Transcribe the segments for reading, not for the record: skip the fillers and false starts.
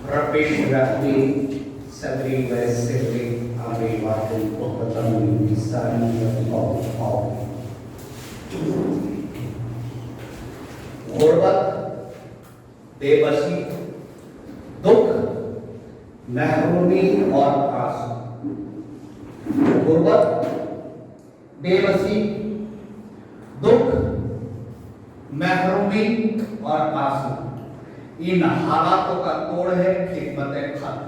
रब्बी इश्रह ली सदरी वयस्सिर ली अमरी वाहिल उक़दम मिन लिसानी यफ़क़हू क़ौली। गुर्बत, बेबसी, दुख, महरूमी और आंसू। गुर्बत, बेबसी, दुख, महरूमी और आंसू, इन हालातों का तोड़ है खिदमत खल्क़।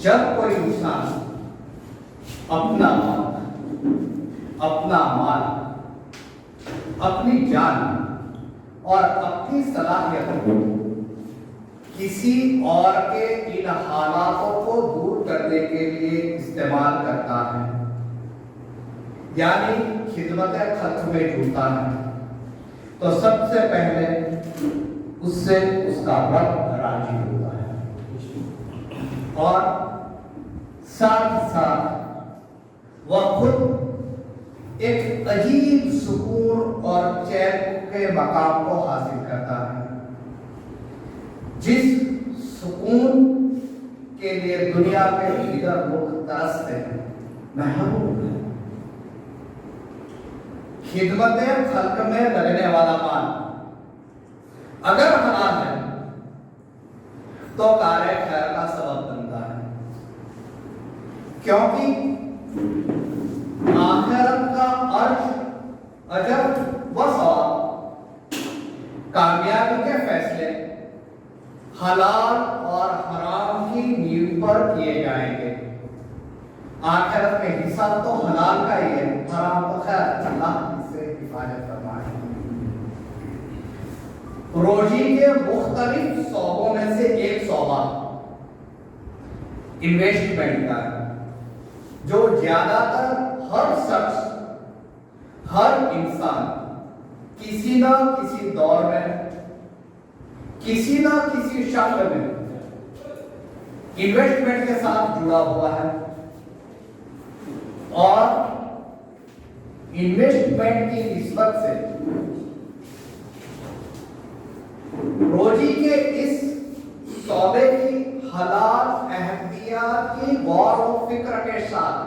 जब कोई इंसान अपना वक्त, अपना माल, अपनी जान और अपनी सलाहियत किसी और के इन हालातों को दूर करने के लिए इस्तेमाल करता है, यानी खिदमत खल्क़ में जुड़ता है, तो सबसे पहले उससे उसका रब राजी होता है और साथ साथ वह खुद एक अजीब सुकून और चैन के मकाम को हासिल करता है, जिस सुकून के लिए दुनिया के दीगर लोग तरसते हैं, महबूब है। खिदमत खल्क़ में लगने वाला माल अगर हलाल है तो कार्य खैर का सबब बनता है, क्योंकि आखिरत का अर्श, अजर व सवाब, कामयाबी के फैसले हलाल और हराम की नींव पर किए जाएंगे। आखिरत में हिसाब तो हलाल का ही है, हराम तो खैर अल्लाह से हिफाजत फरमाए। रोजी के मुख्तलिफ शोबों में से एक शोबा इन्वेस्टमेंट का है, जो ज्यादातर हर शख्स, हर इंसान किसी ना किसी दौर में, किसी ना किसी शक्ल में इन्वेस्टमेंट के साथ जुड़ा हुआ है और इन्वेस्टमेंट की निस्बत से रोजी के इस सौदे की हलाल अहमियत की गौर और फिक्र के साथ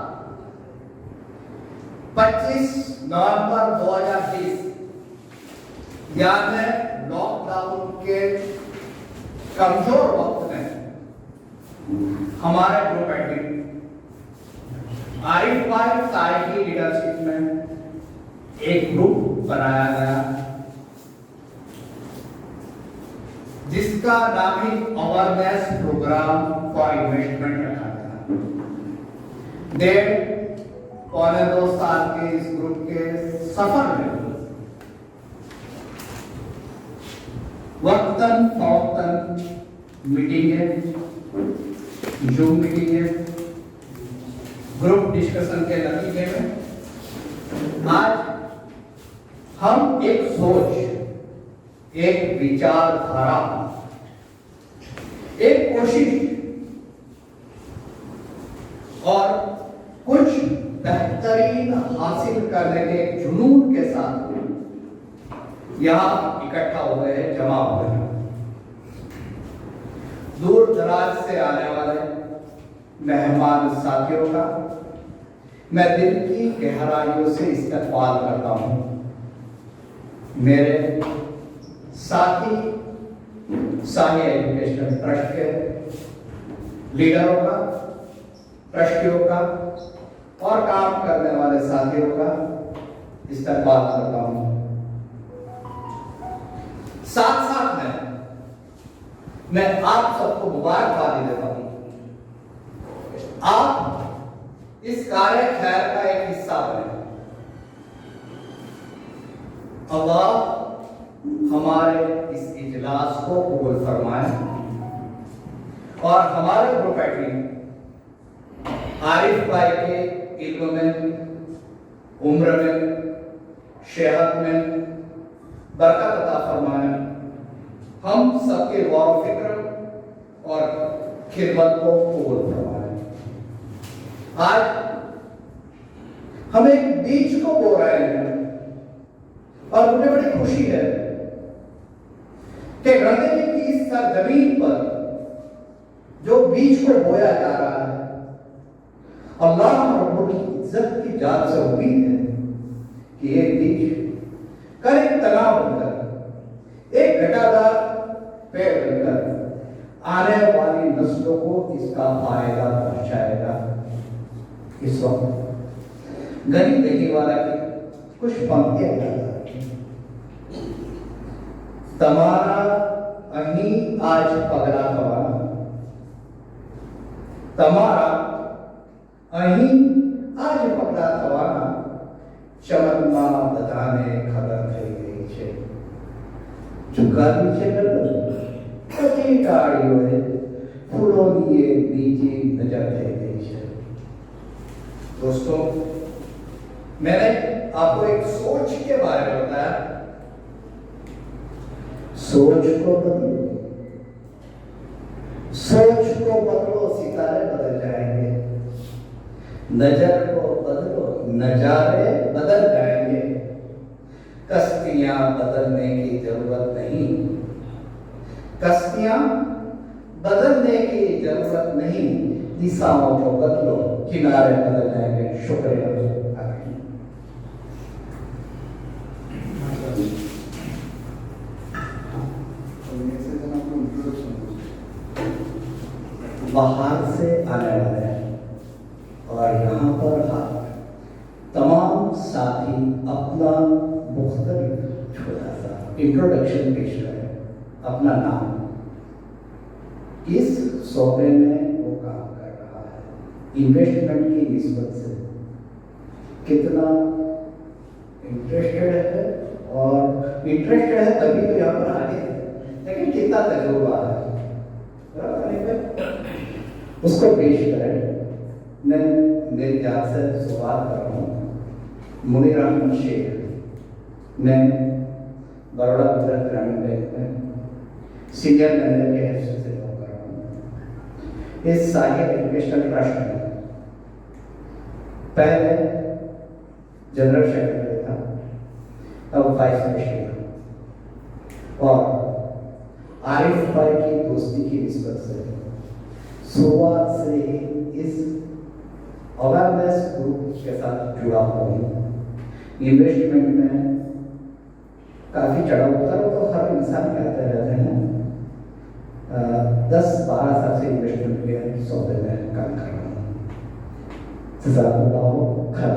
25 नवंबर 2020 यानी लॉकडाउन के कमजोर वक्त में हमारे ग्रुप एडिट आरिफ भाई साई की लीडरशिप में एक ग्रुप बनाया गया, जिसका नाम ही अवेयरनेस प्रोग्राम फॉर इन्वेस्टमेंट रखा गया। 1.25 साल के इस ग्रुप के सफर में वक्तन फौक्तन मीटिंगें, जूम मीटिंगें, ग्रुप डिस्कशन के नतीजे में आज हम एक सोच, एक विचारधारा, एक कोशिश और कुछ बेहतरीन हासिल करने के जुनून के साथ यहां इकट्ठा हुए हैं, जमा हुए हैं। दूर दराज से आने वाले मेहमान साथियों का मैं दिल की गहराइयों से इस्तकबाल करता हूं। मेरे साथी शाही एजुकेशन ट्रस्ट के लीडरों का, ट्रस्टियों का और काम करने वाले साथियों का इस्तकबाल करता हूं। साथ साथ में मैं आप सबको मुबारकबादी देता हूं। आप इस कार्य खैर का एक हिस्सा बने। अल्लाह हमारे इस इजलास को कबूल फरमाए और हमारे ग्रुप एडमिन आरिफ भाई के इल्म में, उम्र में, सेहत में बरकत अता फरमाए। हम सबके गौर फिक्र और खिदमत को कबूल फरमाए। आज हम एक बीज को बो रहे हैं और मुझे बड़ी खुशी है कि गणदेवी की इस सरजमीन पर जो बीज को बोया जा रहा है, अल्लाह रब्बुल इज्जत की जात से उम्मीद है कि ये बीज कर एक तना बनकर, एक घटादार पेड़ बनकर आने वाली नस्लों को इसका फायदा पहुंचाएगा। इस वक्त गरीब देखने वाला की कुछ पंक्तियां याद आती हैं। तमारा अही आज पगला थवाना, तमारा अही आज पगला थवाना, चमनमा बधाने खबर થઈ ગઈ છે। ચુકાવી છે કદી ટાળીઓએ ફૂલોની એ બીજી નજર થઈ ગઈ છે। दोस्तों, मैंने आपको एक सोच के बारे में बताया। सोच को बदलो, सोच को बदलो, सितारे बदल जाएंगे। नजर को बदलो, नजारे बदल जाएंगे। कश्तियां बदलने की जरूरत नहीं, कश्तियां बदलने की जरूरत नहीं, दिशाओं को बदलो, किनारे बदल जाएंगे। शुक्रिया। बाहर से आने वाले हैं और यहाँ पर तमाम साथी अपना मुख्तलिफ छोटा सा इंट्रोडक्शन पेश करें, अपना नाम, किस शोबे में वो काम कर रहा है, इन्वेस्टमेंट की निस्बत से कितना इंटरेस्टेड है, और इंटरेस्टेड है तभी तो यहाँ पर आगे है, लेकिन कितना तजुर्बा है उसको पेश करें। मैं मेरी जात से सवाल कर रहा हूँ। मुनीर अहमद शेख, मैं बड़ौदा गुजरात ग्रामीण बैंक में सीनियर मैनेजर के हैसियत से जॉब कर रहा हूँ। इस साहिर एजुकेशनल ट्रस्ट में पहले जनरल सेक्रेटरी था, अब वाइस प्रेसिडेंट, और आरिफ भाई की दोस्ती की निस्बत से शुरुआत से ही इस अवेयरनेस ग्रुप के साथ जुड़ा हुआ हूँ। इन्वेस्टमेंट में काफ़ी चढ़ा उतर तो हर इंसान कहते रहते हैं। 10-12 साल से इन्वेस्टमेंट के सौदे में काम कर रहा हूँ। जज़ाकल्लाहु खैर।